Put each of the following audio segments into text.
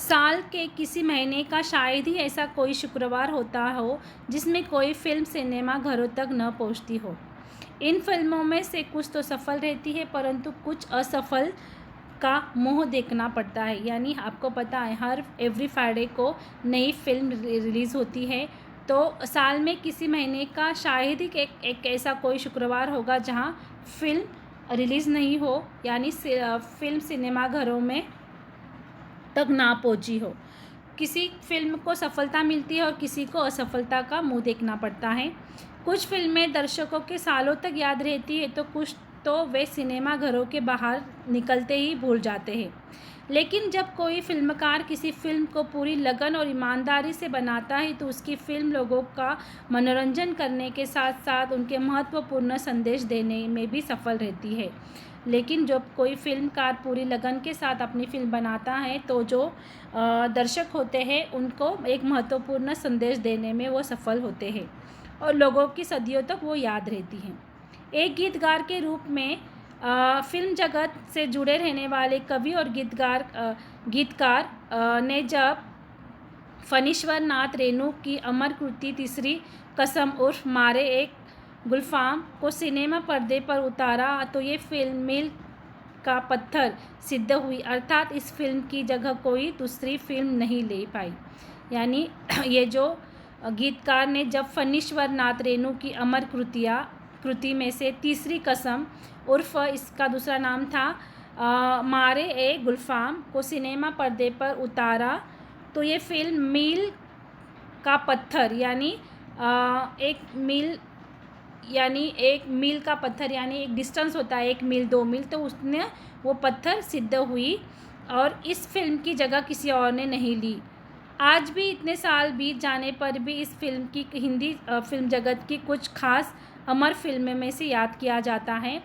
साल के किसी महीने का शायद ही ऐसा कोई शुक्रवार होता हो जिसमें कोई फ़िल्म सिनेमा घरों तक न पहुंचती हो। इन फिल्मों में से कुछ तो सफल रहती है, परंतु कुछ असफल का मुँह देखना पड़ता है। यानी आपको पता है हर एवरी फ्राइडे को नई फ़िल्म रिलीज़ होती है। तो साल में किसी महीने का शायद ही एक ऐसा कोई शुक्रवार होगा जहां फ़िल्म रिलीज़ नहीं हो, यानी फ़िल्म सिनेमा घरों में तक ना पहुंची हो। किसी फिल्म को सफलता मिलती है और किसी को असफलता का मुंह देखना पड़ता है। कुछ फिल्में दर्शकों के सालों तक याद रहती है, तो कुछ तो वे सिनेमा घरों के बाहर निकलते ही भूल जाते हैं। लेकिन जब कोई फिल्मकार किसी फिल्म को पूरी लगन और ईमानदारी से बनाता है, तो उसकी फिल्म लोगों का मनोरंजन करने के साथ साथ उनके महत्वपूर्ण संदेश देने में भी सफल रहती है। लेकिन जब कोई फिल्मकार पूरी लगन के साथ अपनी फिल्म बनाता है, तो जो दर्शक होते हैं उनको एक महत्वपूर्ण संदेश देने में वो सफल होते हैं और लोगों की सदियों तक वो याद रहती हैं। एक गीतकार के रूप में फिल्म जगत से जुड़े रहने वाले कवि और गीतकार ने जब फणीश्वर नाथ रेणु की अमर कृति तीसरी कसम उर्फ मारे एक गुलफाम को सिनेमा पर्दे पर उतारा, तो ये फिल्म मील का पत्थर सिद्ध हुई। अर्थात इस फिल्म की जगह कोई दूसरी फिल्म नहीं ले पाई। यानी ये जो गीतकार ने जब फणीश्वर नाथ रेणु की अमर कृति में से तीसरी कसम उर्फ इसका दूसरा नाम था मारे ए गुलफाम को सिनेमा पर्दे पर उतारा, तो ये फिल्म मील का पत्थर यानी एक मील का पत्थर, यानी एक डिस्टेंस होता है 1 मील 2 मील, तो उसने वो पत्थर सिद्ध हुई और इस फिल्म की जगह किसी और ने नहीं ली। आज भी इतने साल बीत जाने पर भी इस फिल्म की हिंदी फिल्म जगत की कुछ खास अमर फिल्में में से याद किया जाता है।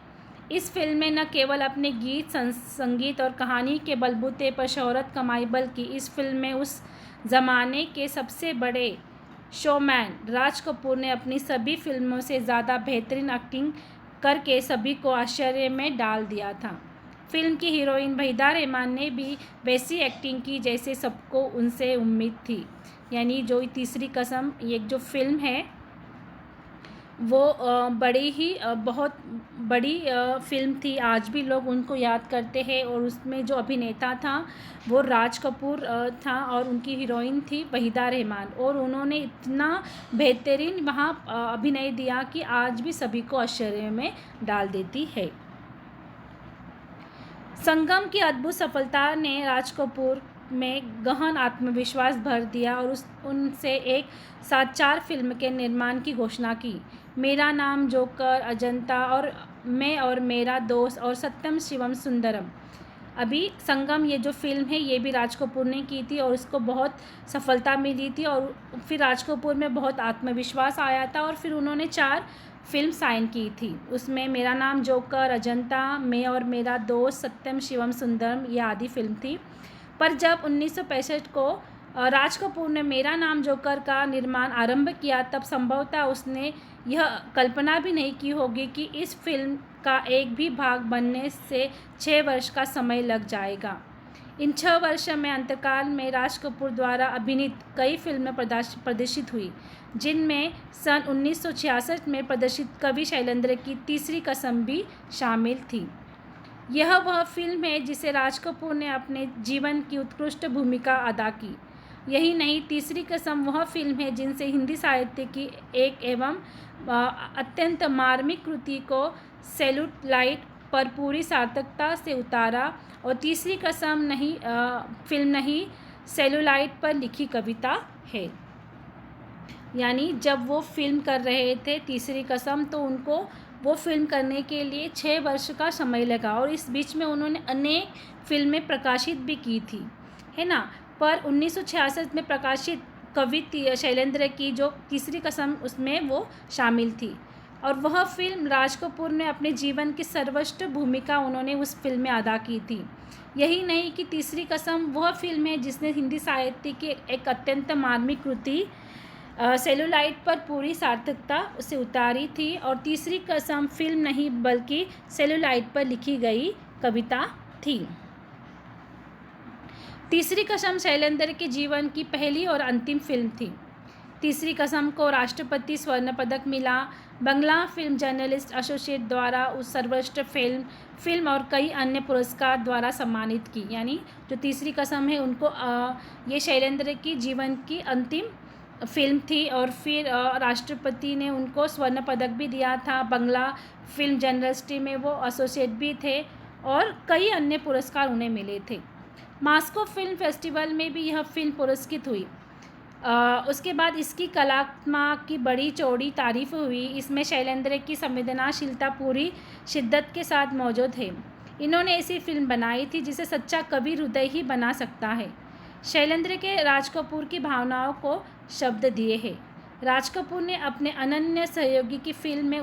इस फिल्म में न केवल अपने गीत संगीत और कहानी के बलबूते पर शोहरत कमाई, बल्कि इस फिल्म में उस ज़माने के सबसे बड़े शोमैन राज कपूर ने अपनी सभी फिल्मों से ज़्यादा बेहतरीन एक्टिंग करके सभी को आश्चर्य में डाल दिया था। फिल्म की हीरोइन वहीदा रहमान ने भी वैसी एक्टिंग की जैसे सबको उनसे उम्मीद थी। यानी जो तीसरी कसम ये जो फिल्म है वो बहुत बड़ी फिल्म थी। आज भी लोग उनको याद करते हैं और उसमें जो अभिनेता था वो राज कपूर था और उनकी हीरोइन थी वहीदा रहमान, और उन्होंने इतना बेहतरीन वहाँ अभिनय दिया कि आज भी सभी को आश्चर्य में डाल देती है। संगम की अद्भुत सफलता ने राज कपूर में गहन आत्मविश्वास भर दिया और उनसे एक साथ 4 फिल्म के निर्माण की घोषणा की। मेरा नाम, जोकर, अजंता और मैं और मेरा दोस्त और सत्यम शिवम सुंदरम। अभी संगम ये जो फिल्म है ये भी राज कपूर ने की थी और उसको बहुत सफलता मिली थी और फिर राज कपूर में बहुत आत्मविश्वास आया था और फिर उन्होंने 4 फिल्म साइन की थी। उसमें मेरा नाम, जोकर, अजंता, मैं और मेरा दोस्त, सत्यम शिवम सुंदरम ये आदि फिल्म थी। पर जब 1965 को राज कपूर ने मेरा नाम जोकर का निर्माण आरंभ किया, तब संभवतः उसने यह कल्पना भी नहीं की होगी कि इस फिल्म का एक भी भाग बनने से 6 वर्ष का समय लग जाएगा। इन 6 वर्ष में अंतकाल में राज कपूर द्वारा अभिनीत कई फिल्में प्रदर्शित हुई, जिनमें सन 1966 में प्रदर्शित कवि शैलेंद्र की तीसरी कसम भी शामिल थी। यह वह फिल्म है जिसे राज कपूर ने अपने जीवन की उत्कृष्ट भूमिका अदा की। यही नहीं, तीसरी कसम वह फिल्म है जिनसे हिंदी साहित्य की एक एवं अत्यंत मार्मिक कृति को सेलुलॉइड पर पूरी सार्थकता से उतारा, और तीसरी कसम फिल्म नहीं सेलुलॉइड पर लिखी कविता है। यानी जब वो फिल्म कर रहे थे तीसरी कसम, तो उनको वो फिल्म करने के लिए 6 वर्ष का समय लगा और इस बीच में उन्होंने अनेक फिल्में प्रकाशित भी की थी, है ना। पर 1966 में प्रकाशित कवि शैलेंद्र की जो तीसरी कसम उसमें वो शामिल थी और वह फिल्म राज कपूर ने अपने जीवन की सर्वश्रेष्ठ भूमिका उन्होंने उस फिल्म में अदा की थी। यही नहीं कि तीसरी कसम वह फिल्म है जिसने हिंदी साहित्य की एक अत्यंत मार्मिक कृति सेलुलॉइड पर पूरी सार्थकता से उतारी थी, और तीसरी कसम फिल्म नहीं बल्कि सेलुलॉइड पर लिखी गई कविता थी। तीसरी कसम शैलेंद्र के जीवन की पहली और अंतिम फिल्म थी। तीसरी कसम को राष्ट्रपति स्वर्ण पदक मिला। बंगला फिल्म जर्नलिस्ट एसोसिएट द्वारा उस सर्वश्रेष्ठ फिल्म और कई अन्य पुरस्कार द्वारा सम्मानित की। यानी जो तीसरी कसम है उनको ये शैलेंद्र की जीवन की अंतिम फिल्म थी और फिर राष्ट्रपति ने उनको स्वर्ण पदक भी दिया था। बंगला फिल्म जर्नलिस्ट में वो एसोसिएट भी थे और कई अन्य पुरस्कार उन्हें मिले थे। मास्को फिल्म फेस्टिवल में भी यह फिल्म पुरस्कृत हुई। उसके बाद इसकी कलात्मक की बड़ी चौड़ी तारीफ हुई। इसमें शैलेंद्र की संवेदनशीलता पूरी शिद्दत के साथ मौजूद है। इन्होंने ऐसी फिल्म बनाई थी जिसे सच्चा कवि हृदय ही बना सकता है। शैलेंद्र के राज कपूर की भावनाओं को शब्द दिए हैं। राज कपूर ने अपने अनन्य सहयोगी की फिल्म में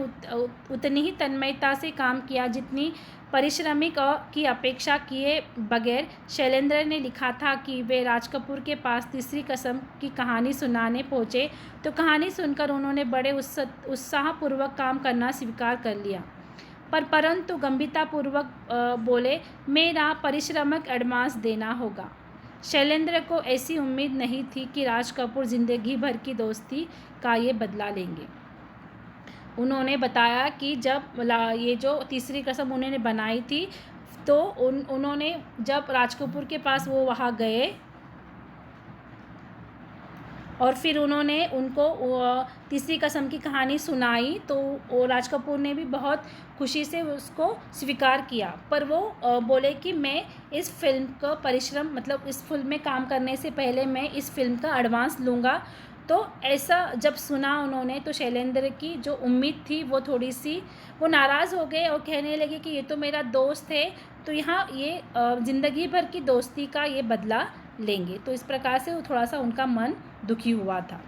उतनी ही तन्मयता से काम किया जितनी परिश्रमिक की अपेक्षा किए बगैर शैलेंद्र ने लिखा था कि वे राज कपूर के पास तीसरी कसम की कहानी सुनाने पहुँचे तो कहानी सुनकर उन्होंने बड़े उत्साहपूर्वक काम करना स्वीकार कर लिया, परंतु गंभीरतापूर्वक बोले, मेरा परिश्रमक एडवांस देना होगा। शैलेंद्र को ऐसी उम्मीद नहीं थी कि राज कपूर जिंदगी भर की दोस्ती का ये बदला लेंगे। उन्होंने बताया कि जब ये जो तीसरी कसम उन्होंने बनाई थी तो उन्होंने जब राज कपूर के पास वो वहाँ गए और फिर उन्होंने उनको तीसरी कसम की कहानी सुनाई तो राज कपूर ने भी बहुत खुशी से उसको स्वीकार किया, पर वो बोले कि मैं इस फिल्म का परिश्रम मतलब इस फिल्म में काम करने से पहले मैं इस फिल्म का एडवांस लूँगा। तो ऐसा जब सुना उन्होंने तो शैलेंद्र की जो उम्मीद थी वो थोड़ी सी वो नाराज़ हो गए और कहने लगे कि ये तो मेरा दोस्त है, तो यहाँ ये ज़िंदगी भर की दोस्ती का ये बदला लेंगे। तो इस प्रकार से वो थोड़ा सा उनका मन दुखी हुआ था।